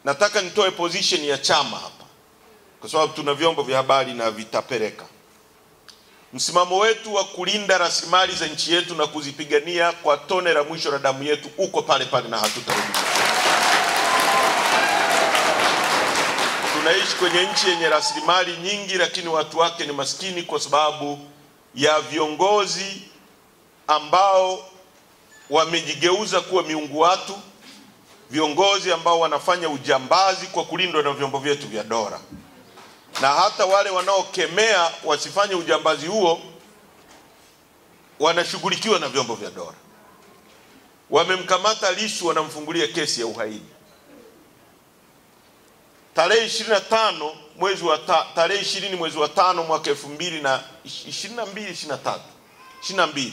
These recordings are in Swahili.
nataka nitoe position ya chama hapa, kwa sababu tuna vyombo vya habari na vitapeleka. Msimamo wetu wa kulinda rasilimali za nchi yetu na kuzipigania kwa tone la mwisho la damu yetu uko pale pale na hatutarudi. Tunaishi kwenye nchi yenye rasilimali nyingi, lakini watu wake ni maskini kwa sababu ya viongozi ambao wamejigeuza kuwa miungu watu, viongozi ambao wanafanya ujambazi kwa kulindwa na vyombo vyetu vya dola. Na hata wale wanaokemea wasifanye ujambazi huo wanashughulikiwa na vyombo vya dola. Wamemkamata Lissu, wanamfungulia kesi ya uhaini. Tarehe 20 mwezi wa 5 mwaka 2022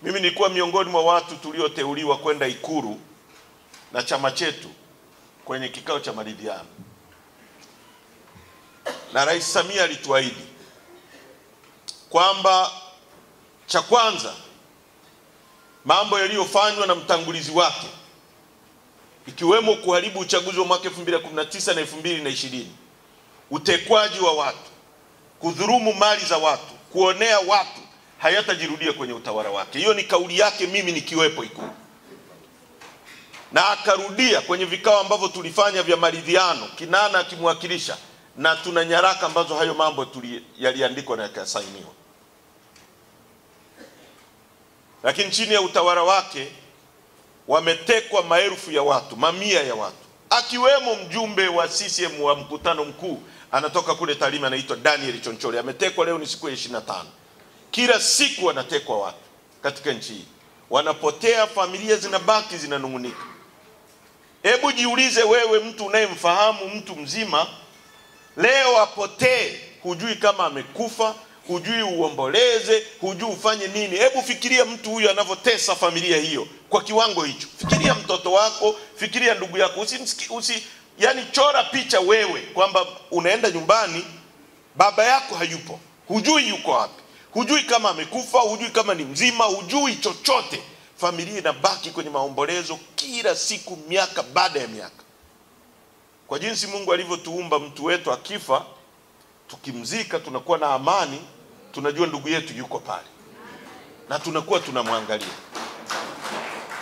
mimi nilikuwa miongoni mwa watu tulioteuliwa kwenda Ikulu na chama chetu kwenye kikao cha maridhiano. Na Rais Samia alituahidi kwamba cha kwanza, mambo yaliyofanywa na mtangulizi wake ikiwemo kuharibu uchaguzi wa mwaka 2019 na 2020, utekwaji wa watu, kudhulumu mali za watu, kuonea watu, hayatajirudia kwenye utawala wake. Hiyo ni kauli yake mimi nikiwepo Ikulu. Na akarudia kwenye vikao ambavyo tulifanya vya maridhiano, Kinana akimwakilisha, na tuna nyaraka ambazo hayo mambo yaliandikwa na yakasainiwa. Lakini chini ya utawala wake wametekwa maelfu ya watu, mamia ya watu, akiwemo mjumbe wa CCM wa mkutano mkuu anatoka kule Tarime, anaitwa Daniel Chonchori. Ametekwa, leo ni siku ya 25. Kila siku wanatekwa watu katika nchi hii, wanapotea, familia zinabaki zinanungunika. Hebu jiulize wewe, mtu unayemfahamu, mtu mzima, leo apotee, hujui kama amekufa, hujui uomboleze, hujui ufanye nini. Hebu fikiria mtu huyu anavyotesa familia hiyo kwa kiwango hicho. Fikiria mtoto wako, fikiria ndugu yako. Yani chora picha wewe kwamba unaenda nyumbani, baba yako hayupo, hujui yuko wapi, hujui kama amekufa, hujui kama ni mzima, hujui chochote. Familia inabaki kwenye maombolezo kila siku, miaka baada ya miaka. Kwa jinsi Mungu alivyotuumba, mtu wetu akifa, tukimzika tunakuwa na amani, tunajua ndugu yetu yuko pale na tunakuwa tunamwangalia.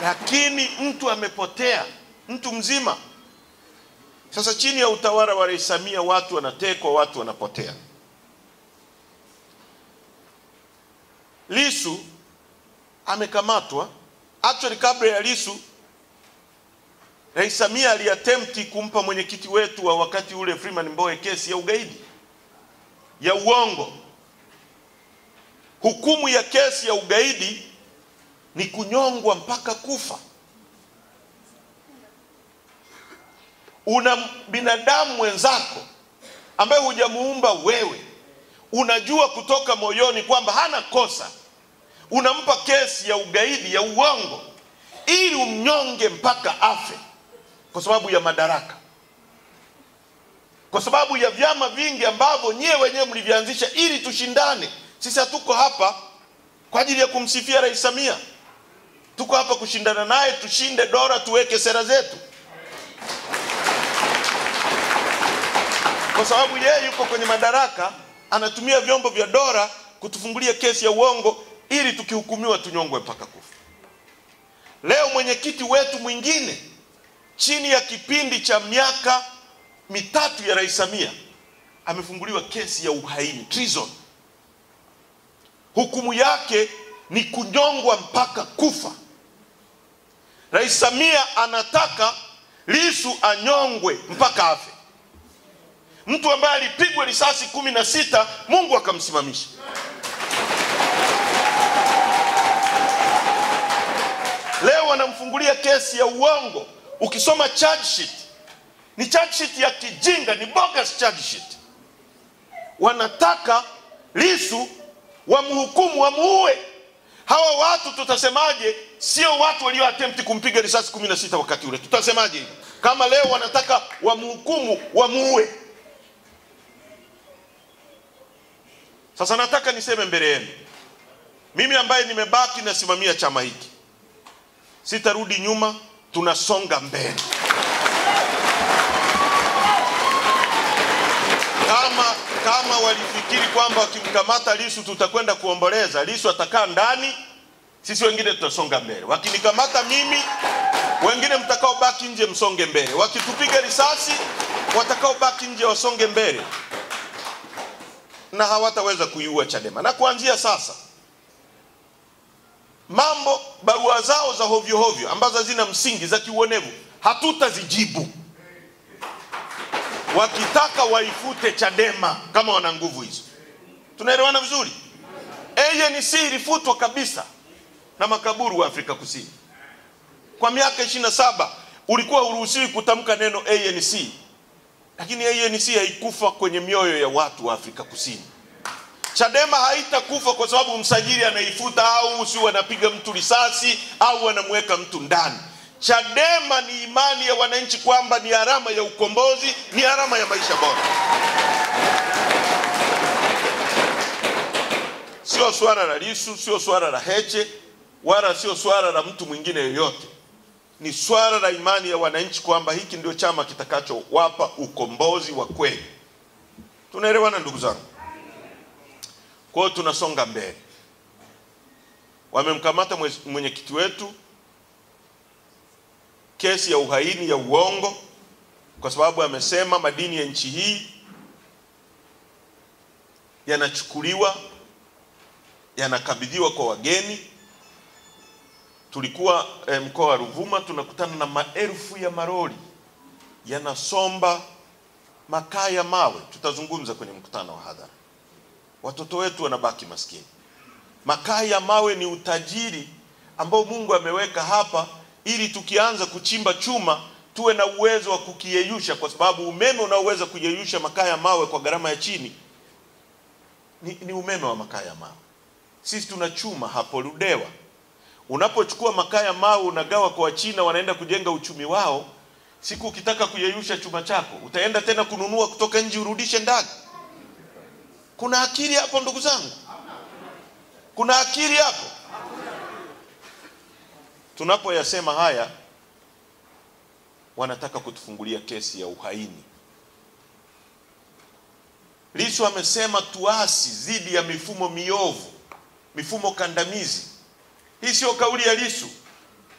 Lakini mtu amepotea, mtu mzima. Sasa chini ya utawala wa Rais Samia watu wanatekwa, watu wanapotea. Lissu amekamatwa. Actually kabla ya Lissu, Rais Samia aliattempt kumpa mwenyekiti wetu wa wakati ule Freeman Mbowe kesi ya ugaidi, ya uongo. Hukumu ya kesi ya ugaidi ni kunyongwa mpaka kufa. Una binadamu mwenzako ambaye hujamuumba wewe, unajua kutoka moyoni kwamba hana kosa, unampa kesi ya ugaidi ya uongo ili umnyonge mpaka afe kwa sababu ya madaraka, kwa sababu ya vyama vingi ambavyo nyewe wenyewe mlivianzisha ili tushindane. Sisi hatuko hapa kwa ajili ya kumsifia Rais Samia, tuko hapa kushindana naye, tushinde dola, tuweke sera zetu. Kwa sababu yeye yuko kwenye madaraka, anatumia vyombo vya dola kutufungulia kesi ya uongo ili tukihukumiwa tunyongwe mpaka kufa. Leo mwenyekiti wetu mwingine chini ya kipindi cha miaka 3 ya Rais Samia amefunguliwa kesi ya uhaini, treason. Hukumu yake ni kunyongwa mpaka kufa. Rais Samia anataka Lissu anyongwe mpaka afe. Mtu ambaye alipigwa risasi 16, Mungu akamsimamisha. Leo wanamfungulia kesi ya uongo. Ukisoma charge sheet, ni charge sheet ya kijinga, ni bogus charge sheet. Wanataka Lissu wamhukumu, wamuue. Hawa watu tutasemaje? Sio watu walio attempt kumpiga risasi 16 wakati ule. Tutasemaje hivi kama leo wanataka wamhukumu, wamuue? Sasa nataka niseme mbele yenu, mimi ambaye nimebaki nasimamia chama hiki, sitarudi nyuma, tunasonga mbele. kama walifikiri kwamba wakimkamata Lissu tutakwenda kuomboleza, Lissu atakaa ndani, sisi wengine tutasonga mbele. Wakinikamata mimi, wengine mtakao baki nje msonge mbele. Wakitupiga risasi, watakao baki nje wasonge mbele. Na hawataweza kuiua Chadema. Na kuanzia sasa, barua zao za hovyo hovyo ambazo hazina msingi, za kiuonevu, hatutazijibu. Wakitaka waifute Chadema kama wana nguvu hizo. Tunaelewana vizuri? ANC ilifutwa kabisa na makaburu wa Afrika Kusini. Kwa miaka 27 ulikuwa uruhusiwi kutamka neno ANC. Lakini ANC haikufa kwenye mioyo ya watu wa Afrika Kusini. Chadema haitakufa kwa sababu msajili anaifuta au si wanapiga mtu risasi au wanamweka mtu ndani. Chadema ni imani ya wananchi kwamba ni alama ya ukombozi, ni alama ya maisha bora. Sio swala la Lissu, sio swala la Heche, wala sio swala la mtu mwingine yoyote. Ni swala la imani ya wananchi kwamba hiki ndio chama kitakachowapa ukombozi wa kweli. Tunaelewana ndugu zangu? Kwa hiyo tunasonga mbele. Wamemkamata mwenyekiti wetu kesi ya uhaini ya uongo kwa sababu amesema madini ya nchi hii yanachukuliwa, yanakabidhiwa kwa wageni. Tulikuwa mkoa wa Ruvuma, tunakutana na maelfu ya maroli yanasomba makaa ya mawe. Tutazungumza kwenye mkutano wa hadhara. Watoto wetu wanabaki maskini. Makaa ya mawe ni utajiri ambao Mungu ameweka hapa ili tukianza kuchimba chuma tuwe na uwezo wa kukiyeyusha, kwa sababu umeme unaoweza kuyeyusha makaa ya mawe kwa gharama ya chini ni umeme wa makaa ya mawe. Sisi tuna chuma hapo Ludewa. Unapochukua makaa ya mawe unagawa kwa Wachina, wanaenda kujenga uchumi wao. Siku ukitaka kuyeyusha chuma chako, utaenda tena kununua kutoka nje urudishe ndani. Kuna akili hapo ndugu zangu? Kuna akili hapo? Tunapoyasema haya, wanataka kutufungulia kesi ya uhaini. Lissu amesema tuasi dhidi ya mifumo miovu, mifumo kandamizi. Hii sio kauli ya Lissu,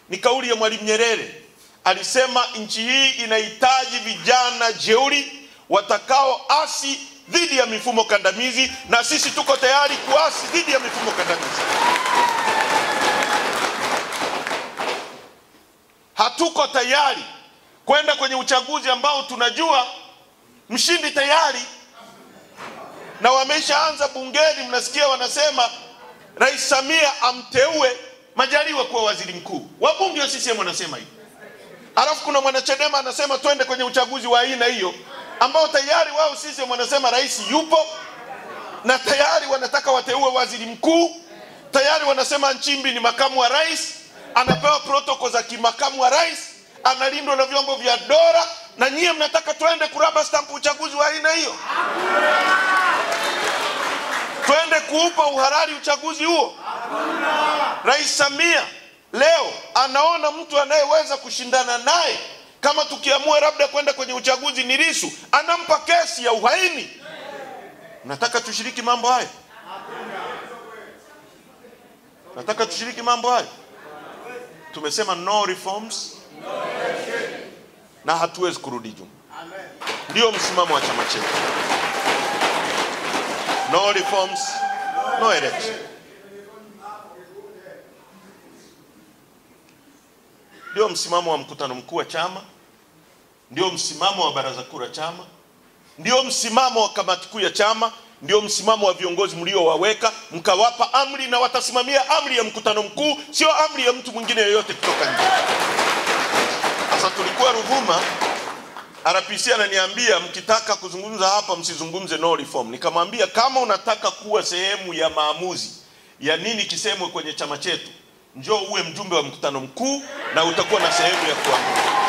ni kauli ya Mwalimu Nyerere. Alisema nchi hii inahitaji vijana jeuri watakao asi dhidi ya mifumo kandamizi, na sisi tuko tayari kuasi dhidi ya mifumo kandamizi. Hatuko tayari kwenda kwenye uchaguzi ambao tunajua mshindi tayari, na wameshaanza bungeni. Mnasikia wanasema Rais Samia amteue Majaliwa kuwa waziri mkuu. Wabunge wa CCM wanasema hivi. Alafu kuna mwanachadema anasema twende kwenye uchaguzi wa aina hiyo ambao tayari wao CCM wanasema rais yupo, na tayari wanataka wateue waziri mkuu. Tayari wanasema Nchimbi ni makamu wa rais, anapewa protokoli za kimakamu wa rais, analindwa na vyombo vya dola, na nyie mnataka twende kuraba stamp uchaguzi wa aina hiyo? Twende kuupa uhalali uchaguzi huo? Rais Samia leo anaona mtu anayeweza kushindana naye, kama tukiamua labda kwenda kwenye uchaguzi ni Lissu, anampa kesi ya uhaini. Nataka tushiriki mambo hayo? Nataka tushiriki mambo hayo? Tumesema no reforms, na hatuwezi kurudi nyuma. Ndio msimamo wa chama chetu. No reforms, no election. Ndio msimamo wa mkutano mkuu wa chama, ndio msimamo wa baraza kuu la chama, ndio msimamo wa kamati kuu ya chama, ndio msimamo wa viongozi mliowaweka, mkawapa amri, na watasimamia amri ya mkutano mkuu, sio amri ya mtu mwingine yoyote kutoka nje. Sasa tulikuwa Ruvuma, RPC ananiambia mkitaka kuzungumza hapa msizungumze no reform. Nikamwambia kama unataka kuwa sehemu ya maamuzi ya nini kisemwe kwenye chama chetu, njoo uwe mjumbe wa mkutano mkuu na utakuwa na sehemu ya kuamua.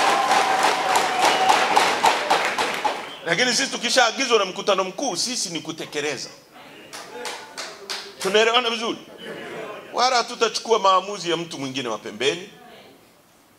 Lakini sisi tukishaagizwa na mkutano mkuu, sisi ni kutekeleza. Tunaelewana vizuri? Wala tutachukua maamuzi ya mtu mwingine wa pembeni.